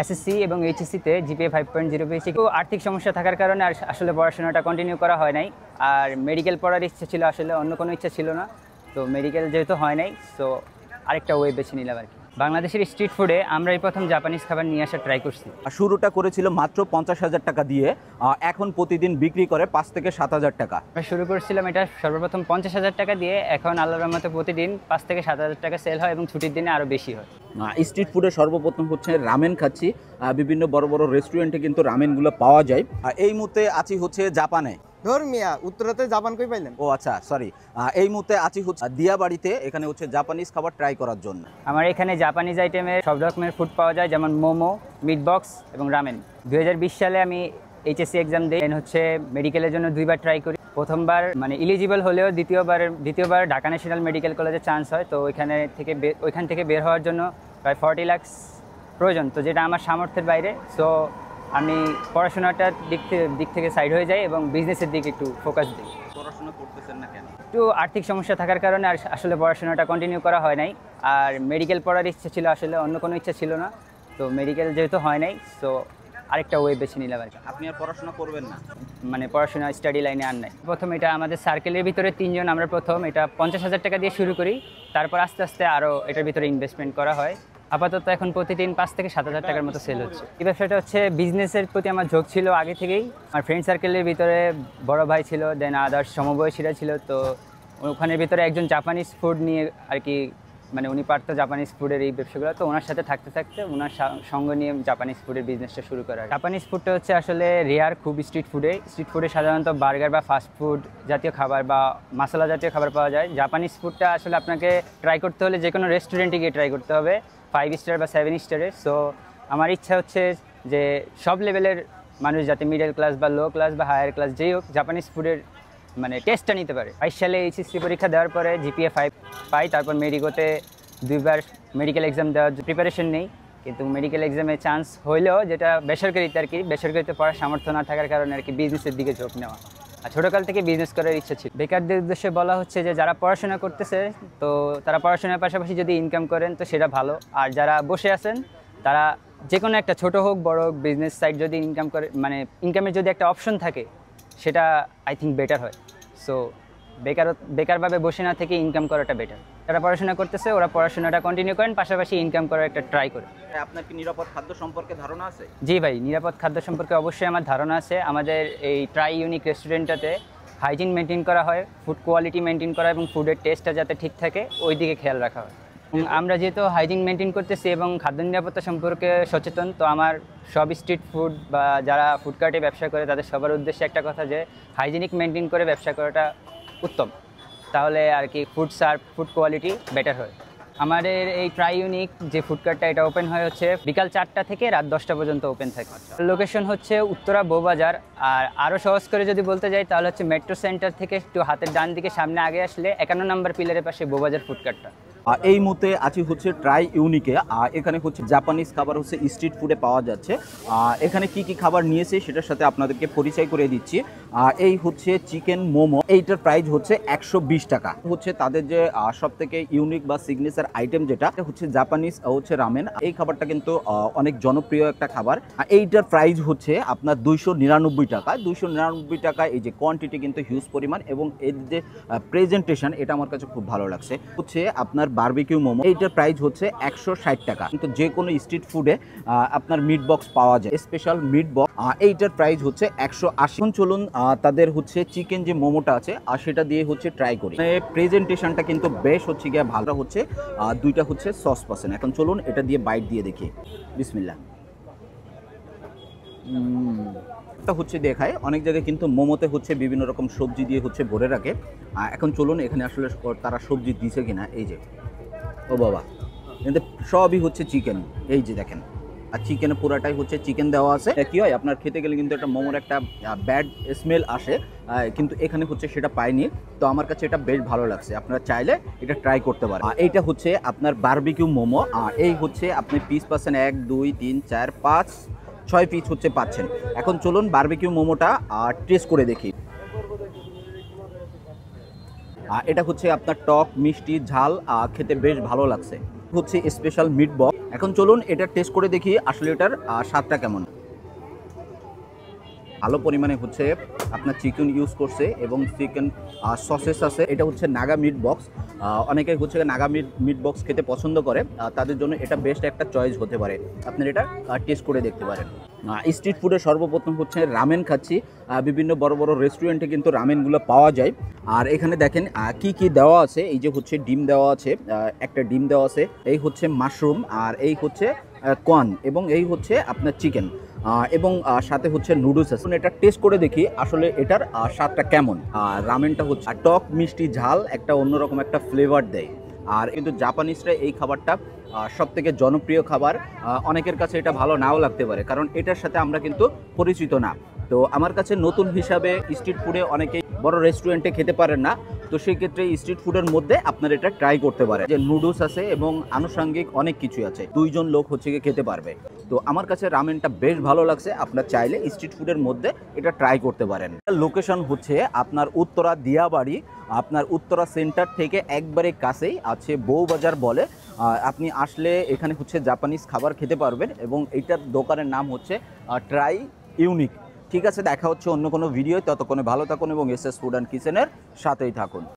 SSC এবং এইচএসসিতে GPA 5.0 পেয়েছি। তো আর্থিক সমস্যা থাকার কারণে আসলে পড়াশোনাটা কন্টিনিউ করা হয় নাই। আর মেডিকেল পড়ার ইচ্ছা ছিল, আসলে অন্য কোনো ইচ্ছা ছিল না। তো মেডিকেল যেহেতু হয় নাই, সো আরেকটা ওয়ে বেছে নিলাম আর কি। বাংলাদেশের স্ট্রিট ফুডে আমরা এই প্রথম জাপানিজ খাবার নিয়ে আসার ট্রাই করছি। শুরুটা করেছিল মাত্র 50,000 টাকা দিয়ে, এখন প্রতিদিন বিক্রি করে 5 থেকে 7,000 টাকা। শুরু করেছিলাম এটা সর্বপ্রথম 50,000 টাকা দিয়ে, এখন আল্লাহর রহমতে প্রতিদিন 5 থেকে 7,000 টাকা সেল হয় এবং ছুটির দিনে আরও বেশি হয়। স্ট্রিট ফুডে সর্বপ্রথম হচ্ছে রামেন খাচ্ছি। বিভিন্ন বড় বড় রেস্টুরেন্টে কিন্তু রামেনগুলো পাওয়া যায়। এই মুহূর্তে আছি হচ্ছে জাপানে। ধর্মিয়া উত্তরাতে জাপান কই পাইলেন? ও আচ্ছা, সরি। এই মুহূর্তে আছি হচ্ছে দিয়াবাড়িতে, এখানে হচ্ছে জাপানিজ খাবার ট্রাই করার জন্য। আমার এখানে জাপানিজ আইটেমের সব রকমের ফুড পাওয়া যায়, যেমন মোমো, মিট বক্স এবং রামেন। 2020 সালে আমি এইচএসসি এক্সাম দিই, হচ্ছে মেডিকেলের জন্য 2বার ট্রাই করি। প্রথমবার মানে ইলিজিবল হলেও দ্বিতীয়বার ঢাকা ন্যাশনাল মেডিকেল কলেজে চান্স হয়। তো ওইখান থেকে বের হওয়ার জন্য প্রায় 40 লাখ প্রয়োজন, তো যেটা আমার সামর্থ্যের বাইরে। সো আমি পড়াশোনাটার দিক থেকে সাইড হয়ে যাই এবং বিজনেসের দিকে একটু ফোকাস দিই। পড়াশোনা করতেছেন না কেন? একটু আর্থিক সমস্যা থাকার কারণে আসলে পড়াশোনাটা কন্টিনিউ করা হয় নাই। আর মেডিকেল পড়ার ইচ্ছা ছিল, আসলে অন্য কোনো ইচ্ছা ছিল না। তো মেডিকেল যেহেতু হয় নাই, সো আরেকটা ওয়ে বেছে নিলাম আর কি। আপনি আর পড়াশোনা করবেন না? মানে পড়াশোনা স্টাডি লাইনে আর নাই। প্রথম এটা আমাদের সার্কেলের ভিতরে 3 জন, আমরা প্রথম এটা 50,000 টাকা দিয়ে শুরু করি। তারপর আস্তে আস্তে আরও এটার ভিতরে ইনভেস্টমেন্ট করা হয়। আপাতত এখন প্রতিদিন 5 থেকে 7,000 টাকার মতো সেল হচ্ছে। এই ব্যবসাটা হচ্ছে বিজনেসের প্রতি আমার ঝোঁক ছিল আগে থেকেই। আমার ফ্রেন্ড সার্কেলের ভিতরে বড় ভাই ছিল, দেন আদার্স সমবয়সীরা ছিল। তো ওখানের ভিতরে একজন জাপানিজ ফুড নিয়ে আর কি, মানে উনি পারতো জাপানিজ ফুডের এই ব্যবসাগুলো। তো ওনার সাথে থাকতে থাকতে ওনার সঙ্গ নিয়ে জাপানিজ ফুডের বিজনেসটা শুরু করা। জাপানিজ ফুডটা হচ্ছে আসলে রেয়ার খুব স্ট্রিট ফুডে সাধারণত বার্গার বা ফাস্ট ফুড জাতীয় খাবার বা মশলা জাতীয় খাবার পাওয়া যায়। জাপানিজ ফুডটা আসলে আপনাকে ট্রাই করতে হলে যে কোনো রেস্টুরেন্টে গিয়ে ট্রাই করতে হবে, 5 স্টার বা 7 স্টারের। সো আমার ইচ্ছা হচ্ছে যে সব লেভেলের মানুষ, যাতে মিডল ক্লাস বা লো ক্লাস বা হায়ার ক্লাস যেই হোক, জাপানিজ ফুডের মানে টেস্টটা নিতে পারে। 22 সালে এইচএসসি পরীক্ষা দেওয়ার পরে জিপিএ 5 পাই। তারপর মেডিকোতে 2বার মেডিকেল এক্সাম দেওয়ার প্রিপারেশন নেই, কিন্তু মেডিকেল এক্সামে চান্স হইলেও, যেটা বেসরকারিতে আর কি, বেসরকারিতে পড়ার সামর্থ্য না থাকার কারণে আর কি বিজনেসের দিকে ঝোঁক নেওয়া। আর ছোটোকাল থেকে বিজনেস করার ইচ্ছা ছিল। বেকারদের উদ্দেশ্যে বলা হচ্ছে যে যারা পড়াশোনা করতেছে, তো তারা পড়াশোনার পাশাপাশি যদি ইনকাম করেন তো সেটা ভালো। আর যারা বসে আছেন তারা যে কোনো একটা ছোটো হোক বড় হোক বিজনেস সাইড যদি ইনকাম করে, মানে ইনকামের যদি একটা অপশন থাকে, সেটা আই থিঙ্ক বেটার হয়। সো বেকারভাবে বসে না থেকে ইনকাম করাটা বেটার। যারা পড়াশোনা করতেছে ওরা পড়াশোনাটা কন্টিনিউ করেন, পাশাপাশি ইনকাম করার একটা ট্রাই করে। আপনার কি নিরাপদ খাদ্য সম্পর্কে ধারণা আছে? জি ভাই, নিরাপদ খাদ্য সম্পর্কে অবশ্যই আমার ধারণা আছে। আমাদের এই ট্রাই ইউনিক রেস্টুরেন্টটাতে হাইজিন মেনটেন করা হয়, ফুড কোয়ালিটি মেনটেন করা এবং ফুডের টেস্টটা যাতে ঠিক থাকে ওই দিকে খেয়াল রাখা হয়। আমরা যেহেতু হাইজিন মেনটেন করতেছি এবং খাদ্য নিরাপত্তা সম্পর্কে সচেতন, তো আমার সব স্ট্রিট ফুড বা যারা ফুডকার্টে ব্যবসা করে তাদের সবার উদ্দেশ্যে একটা কথা, যে হাইজিনিক মেনটেন করে ব্যবসা করাটা উত্তম। তাহলে আর কি ফুড কোয়ালিটি বেটার হয়। আমাদের এই ট্রাই ইউনিক যে ফুডকার্টটা, এটা ওপেন হয় হচ্ছে বিকাল 4টা থেকে রাত 10টা পর্যন্ত ওপেন থাকে। লোকেশন হচ্ছে উত্তরা বউবাজার। আর আরও সহজ করে যদি বলতে যাই তাহলে হচ্ছে মেট্রো সেন্টার থেকে একটু হাতের ডান দিকে সামনে আগে আসলে 51 নম্বর পিলারের পাশে বউবাজার ফুডকার্টটা। এই মুহূর্তে আছি হচ্ছে ট্রাই ইউনিকে। এখানে হচ্ছে জাপানিজ খাবার হচ্ছে স্ট্রিট ফুডে পাওয়া যাচ্ছে। এখানে কি কি খাবার নিয়েছে সেটার সাথে আপনাদেরকে পরিচয় করে দিচ্ছি। এই হচ্ছে চিকেন মোমো, এইটার প্রাইস হচ্ছে 120 টাকা। হচ্ছে তাদের যে সব থেকে ইউনিক বা সিগনেচার আইটেম যেটা হচ্ছে জাপানিজ হচ্ছে রামেন। এই খাবারটা কিন্তু অনেক জনপ্রিয় একটা খাবার। এইটার প্রাইস হচ্ছে আপনার 299 টাকা। 299 টাকায় এই যে কোয়ান্টিটি কিন্তু হিউজ পরিমাণ, এবং এর যে প্রেজেন্টেশন এটা আমার কাছে খুব ভালো লাগছে। হচ্ছে আপনার বারবিকিউ মোমো, এইটার প্রাইস হচ্ছে 160 টাকা। কিন্তু যে কোনো স্ট্রিট ফুডে আপনার মিট বক্স পাওয়া যায়, স্পেশাল মিট বক্স, এইটার প্রাইস হচ্ছে 180। চলুন তাদের হচ্ছে চিকেন যে মোমোটা আছে সেটা দিয়ে হচ্ছে ট্রাই করি। প্রেজেন্টেশনটা কিন্তু বেশ হচ্ছে গিয়ে ভালো হচ্ছে। 2টা হচ্ছে সস পাচ্ছেন। এখন চলুন এটা দিয়ে বাইট দিয়ে দেখি। বিসমিল্লাহ। হচ্ছে দেখায় অনেক জায়গায় কিন্তু মোমোতে হচ্ছে বিভিন্ন রকম সবজি দিয়ে হচ্ছে ভরে রাখে। এখন চলুন এখানে আসলে তারা সবজি দিছে কিনা। এই যে, ও বাবা, কিন্তু সবই হচ্ছে চিকেন। এই যে দেখেন, আর চিকেনে পুরাটাই হচ্ছে চিকেন দেওয়া আছে। কি হয়, আপনার খেতে গেলে কিন্তু একটা মোমোর একটা ব্যাড স্মেল আসে, কিন্তু এখানে হচ্ছে সেটা পাইনি। তো আমার কাছে এটা বেশ ভালো লাগছে। আপনারা চাইলে এটা ট্রাই করতে পারেন। এইটা হচ্ছে আপনার বারবিকিউ মোমো। এই হচ্ছে আপনি পিস পাচ্ছেন 1 2 3 4 5 6 পিস হচ্ছে পাচ্ছেন। এখন চলুন বারবিকিউ মোমোটা টেস্ট করে দেখি। এটা হচ্ছে আপনার টক মিষ্টি ঝাল, খেতে বেশ ভালো লাগছে। হচ্ছে স্পেশাল মিট বক্স। এখন চলুন এটা টেস্ট করে দেখি আসলে এটার স্বাদটা কেমন। ভালো পরিমাণে হচ্ছে আপনার চিকেন ইউজ করছে এবং চিকেন সসেস আছে। এটা হচ্ছে নাগা মিট বক্স। অনেকে হচ্ছে নাগা মিট বক্স খেতে পছন্দ করে, তাদের জন্য এটা বেস্ট একটা চয়েস হতে পারে। আপনারা এটা টেস্ট করে দেখতে পারেন। স্ট্রিট ফুডে সর্বপ্রথম হচ্ছে রামেন খাচ্ছি। বিভিন্ন বড় বড় রেস্টুরেন্টে কিন্তু রামেনগুলো পাওয়া যায়। আর এখানে দেখেন কি কি দেওয়া আছে। এই যে হচ্ছে ডিম দেওয়া আছে, একটা ডিম দেওয়া আছে, এই হচ্ছে মাশরুম, আর এই হচ্ছে কর্ন, এবং এই হচ্ছে আপনার চিকেন, এবং সাথে হচ্ছে নুডলস আছে। এটা টেস্ট করে দেখি আসলে এটার স্বাদটা কেমন। রামেনটা হচ্ছে টক মিষ্টি ঝাল, একটা অন্যরকম একটা ফ্লেভার দেয়। আর কিন্তু জাপানিজরা এই খাবারটা সব থেকে জনপ্রিয় খাবার। অনেকের কাছে এটা ভালো নাও লাগতে পারে, কারণ এটার সাথে আমরা কিন্তু পরিচিত না। তো আমার কাছে নতুন হিসাবে স্ট্রিট ফুডে অনেকেই বড় রেস্টুরেন্টে খেতে পারেন না, তো সেই ক্ষেত্রে স্ট্রিট ফুডের মধ্যে আপনারা এটা ট্রাই করতে পারেন। যে নুডলস আছে এবং আনুষঙ্গিক অনেক কিছু আছে, 2 জন লোক হচ্ছে গিয়ে খেতে পারবে। তো আমার কাছে রামেনটা বেশ ভালো লাগছে। আপনার চাইলে স্ট্রিট ফুডের মধ্যে এটা ট্রাই করতে পারেন। লোকেশন হচ্ছে আপনার উত্তরা দিয়াবাড়ি, আপনার উত্তরা সেন্টার থেকে একবারে কাছেই আছে বউবাজার বলে। আপনি আসলে এখানে হচ্ছে জাপানিজ খাবার খেতে পারবেন, এবং এইটার দোকানের নাম হচ্ছে ট্রাই ইউনিক। ঠিক আছে, দেখা হচ্ছে অন্য কোনো ভিডিও। ততক্ষণে ভালো থাকুন এবং এসএস ফুড অ্যান্ড কিচেনের সাথেই থাকুন।